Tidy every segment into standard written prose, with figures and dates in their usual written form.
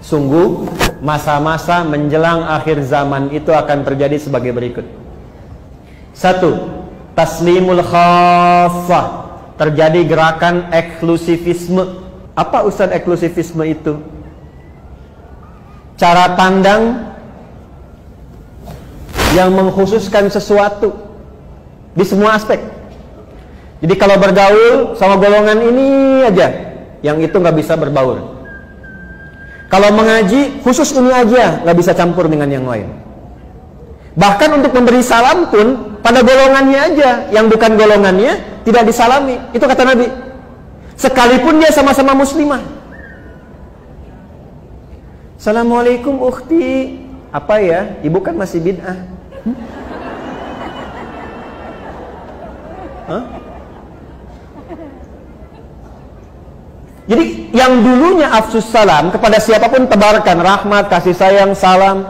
Sungguh masa-masa menjelang akhir zaman itu akan terjadi sebagai berikut. 1. Taslimul khaffah. Terjadi gerakan eksklusivisme. Apa Ustaz eksklusivisme itu? Cara pandang yang mengkhususkan sesuatu di semua aspek. Jadi kalau bergaul sama golongan ini aja, yang itu nggak bisa berbaur. Kalau mengaji, khusus ini aja, nggak bisa campur dengan yang lain. Bahkan untuk memberi salam pun, pada golongannya aja, yang bukan golongannya, tidak disalami. Itu kata Nabi. Sekalipun dia sama-sama muslimah. Assalamualaikum ukhti. Apa ya? Ibu kan masih bid'ah. Hah? Jadi yang dulunya afsus salam kepada siapapun tebarkan rahmat, kasih sayang, salam.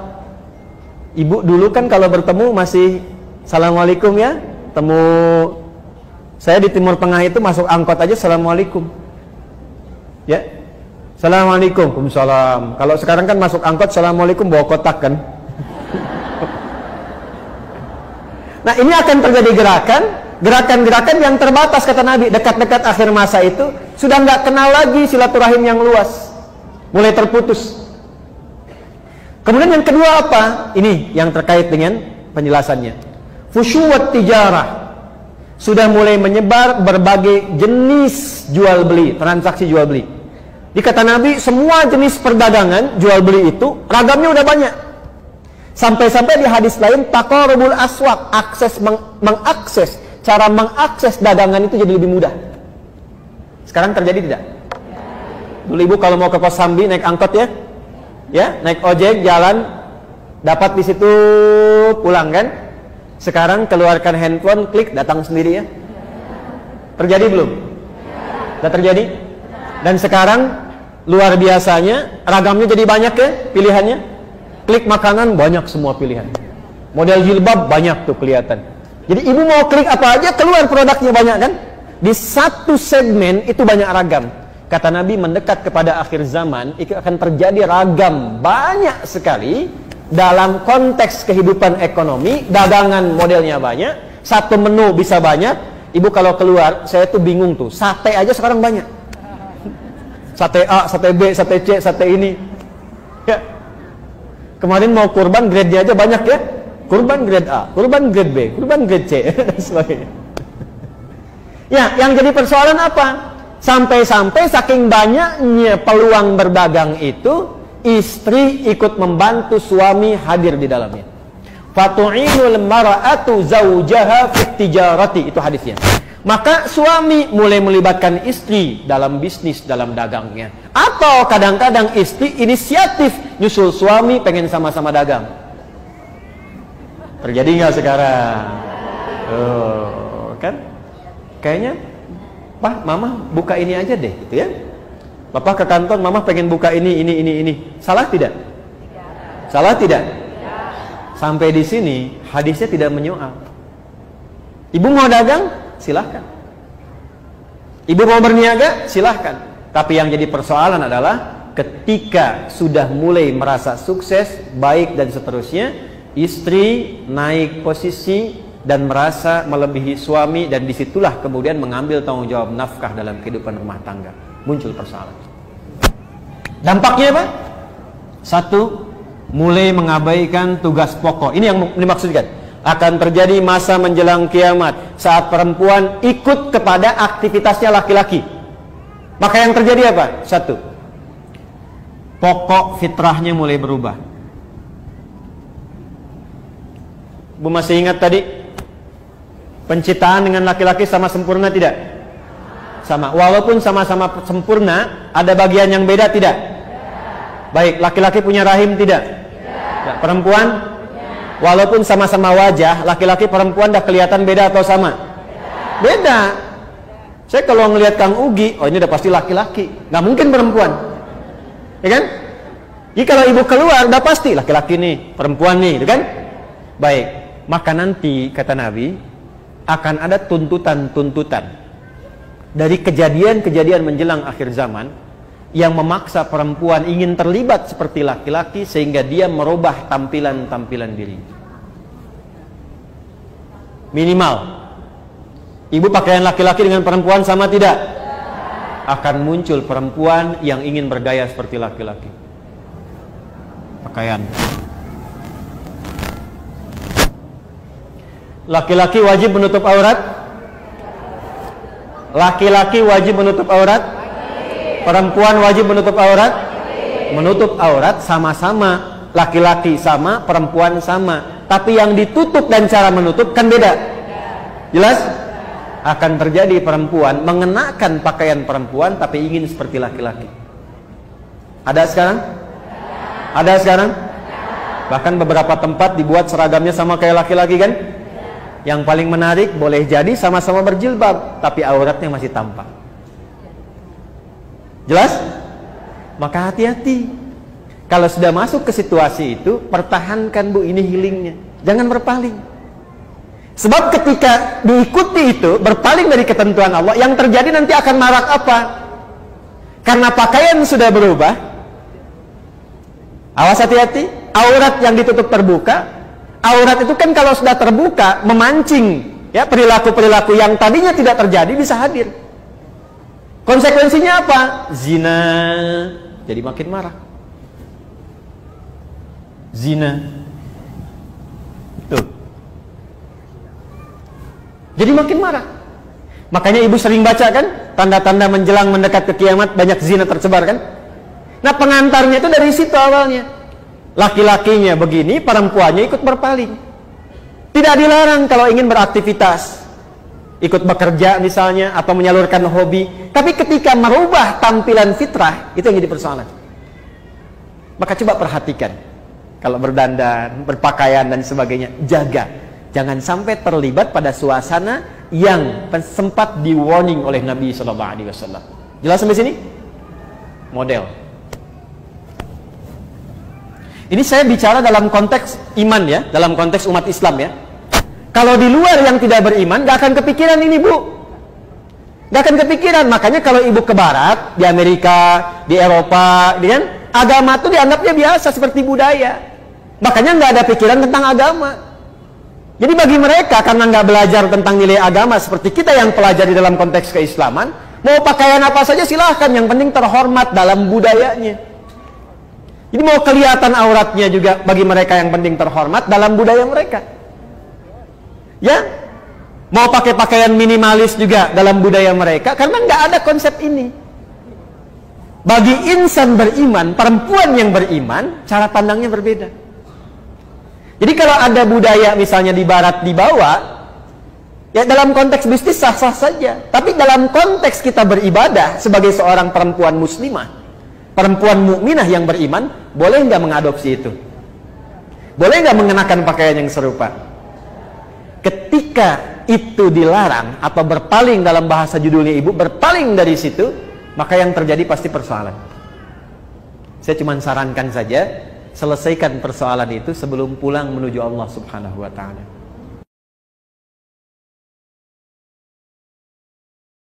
Ibu dulu kan kalau bertemu masih assalamualaikum ya. Temu saya di Timur Tengah itu masuk angkot aja assalamualaikum. Ya. Assalamualaikum. Waalaikumsalam. Kalau sekarang kan masuk angkot assalamualaikum bawa kotak kan. Nah, ini akan terjadi gerakan-gerakan yang terbatas kata Nabi. Dekat-dekat akhir masa itu sudah nggak kenal lagi silaturahim yang luas, mulai terputus. Kemudian yang kedua apa? Ini yang terkait dengan penjelasannya. Fusyuwat tijarah. Sudah mulai menyebar berbagai jenis jual beli, transaksi jual beli. Di kata Nabi, semua jenis perdagangan jual beli itu ragamnya udah banyak. Sampai-sampai di hadis lain taqarrubul aswaq, mengakses, cara mengakses dagangan itu jadi lebih mudah. Sekarang terjadi tidak? Dulu ibu kalau mau ke Kosambi naik angkot ya, naik ojek jalan, dapat di situ pulang kan? Sekarang keluarkan handphone, klik datang sendiri ya. Terjadi belum? Sudah terjadi? Dan sekarang luar biasanya ragamnya jadi banyak ya pilihannya. Klik makanan banyak semua pilihan. Model jilbab banyak tuh kelihatan. Jadi ibu mau klik apa aja keluar produknya banyak kan? Di satu segmen itu banyak ragam. Kata Nabi mendekat kepada akhir zaman itu akan terjadi ragam banyak sekali dalam konteks kehidupan ekonomi. Dagangan modelnya banyak, satu menu bisa banyak. Ibu kalau keluar saya tuh bingung tuh, sate aja sekarang banyak. Sate A, sate B, sate C, sate ini ya. Kemarin mau kurban grade-nya aja banyak ya. Kurban grade A, kurban grade B, kurban grade C dan sebagainya. Ya, yang jadi persoalan apa? Sampai-sampai saking banyaknya peluang berdagang itu, istri ikut membantu suami hadir di dalamnya. Fatu'inul mar'atu zawjaha fit tijarati, itu hadisnya. Maka suami mulai melibatkan istri dalam bisnis, dalam dagangnya. Atau kadang-kadang istri inisiatif nyusul suami pengen sama-sama dagang. Terjadi nggak sekarang? Oh, kan? Kayaknya, Pak, Mama buka ini aja deh, gitu ya. Bapak ke kantor, Mama pengen buka ini. Salah tidak? Salah tidak? Sampai di sini hadisnya tidak menyoal. Ibu mau dagang, silahkan. Ibu mau berniaga, silahkan. Tapi yang jadi persoalan adalah ketika sudah mulai merasa sukses, baik dan seterusnya, istri naik posisi dan merasa melebihi suami, dan disitulah kemudian mengambil tanggung jawab nafkah dalam kehidupan rumah tangga. Muncul persoalan. Dampaknya apa? 1, mulai mengabaikan tugas pokok. Ini yang dimaksudkan. Akan terjadi masa menjelang kiamat saat perempuan ikut kepada aktivitasnya laki-laki. Maka yang terjadi apa? 1, pokok fitrahnya mulai berubah. Bu masih ingat tadi? Penciptaan dengan laki-laki sama sempurna tidak? Sama. Walaupun sama-sama sempurna, ada bagian yang beda tidak? Baik, laki-laki punya rahim tidak? Perempuan? Walaupun sama-sama wajah, laki-laki perempuan dah kelihatan beda atau sama? Beda. Saya kalau ngelihat Kang Ugi, oh ini udah pasti laki-laki, nggak mungkin perempuan, ya kan? Jadi kalau ibu keluar, udah pasti laki-laki nih, perempuan nih, kan? Baik, maka nanti kata Nabi akan ada tuntutan-tuntutan dari kejadian-kejadian menjelang akhir zaman yang memaksa perempuan ingin terlibat seperti laki-laki sehingga dia merubah tampilan-tampilan diri. Minimal ibu pakaian laki-laki dengan perempuan sama tidak? Akan muncul perempuan yang ingin bergaya seperti laki-laki. Pakaian. Laki-laki wajib menutup aurat? Laki-laki wajib menutup aurat? Perempuan wajib menutup aurat? Menutup aurat sama-sama. Laki-laki sama, perempuan sama. Tapi yang ditutup dan cara menutup kan beda. Jelas? Akan terjadi perempuan mengenakan pakaian perempuan tapi ingin seperti laki-laki. Ada sekarang? Ada sekarang? Bahkan beberapa tempat dibuat seragamnya sama kayak laki-laki kan? Yang paling menarik, boleh jadi sama-sama berjilbab tapi auratnya masih tampak. Jelas? Maka hati-hati. Kalau sudah masuk ke situasi itu, pertahankan Bu, ini healingnya. Jangan berpaling. Sebab ketika diikuti itu, berpaling dari ketentuan Allah, yang terjadi nanti akan marak apa? Karena pakaian sudah berubah. Awas, hati-hati. Aurat yang ditutup terbuka. Aurat itu kan kalau sudah terbuka, memancing ya perilaku-perilaku yang tadinya tidak terjadi bisa hadir. Konsekuensinya apa? Zina. Jadi makin marah. Zina. Tuh. Jadi makin marah. Makanya ibu sering baca kan, tanda-tanda menjelang mendekat ke kiamat banyak zina tersebar kan. Nah pengantarnya itu dari situ awalnya. Laki-lakinya begini, perempuannya ikut berpaling. Tidak dilarang kalau ingin beraktivitas, ikut bekerja misalnya, atau menyalurkan hobi. Tapi ketika merubah tampilan fitrah, itu yang jadi persoalan. Maka coba perhatikan. Kalau berdandan, berpakaian dan sebagainya, jaga. Jangan sampai terlibat pada suasana yang sempat di warning oleh Nabi SAW. Jelas sampai sini? Model. Ini saya bicara dalam konteks iman ya, dalam konteks umat Islam ya. Kalau di luar yang tidak beriman, gak akan kepikiran ini Bu. Gak akan kepikiran. Makanya kalau ibu ke barat, di Amerika, di Eropa, kan, agama itu dianggapnya biasa seperti budaya. Makanya nggak ada pikiran tentang agama. Jadi bagi mereka karena nggak belajar tentang nilai agama seperti kita yang pelajari dalam konteks keislaman, mau pakaian apa saja silahkan, yang penting terhormat dalam budayanya. Jadi mau kelihatan auratnya juga bagi mereka yang penting terhormat dalam budaya mereka. Ya, mau pakai pakaian minimalis juga dalam budaya mereka karena nggak ada konsep ini. Bagi insan beriman, perempuan yang beriman, cara pandangnya berbeda. Jadi kalau ada budaya misalnya di barat dibawa, ya dalam konteks bisnis sah-sah saja. Tapi dalam konteks kita beribadah sebagai seorang perempuan muslimah, perempuan mukminah yang beriman, boleh nggak mengadopsi itu? Boleh nggak mengenakan pakaian yang serupa? Ketika itu dilarang atau berpaling, dalam bahasa judulnya ibu, berpaling dari situ, maka yang terjadi pasti persoalan. Saya cuma sarankan saja, selesaikan persoalan itu sebelum pulang menuju Allah Subhanahu wa ta'ala.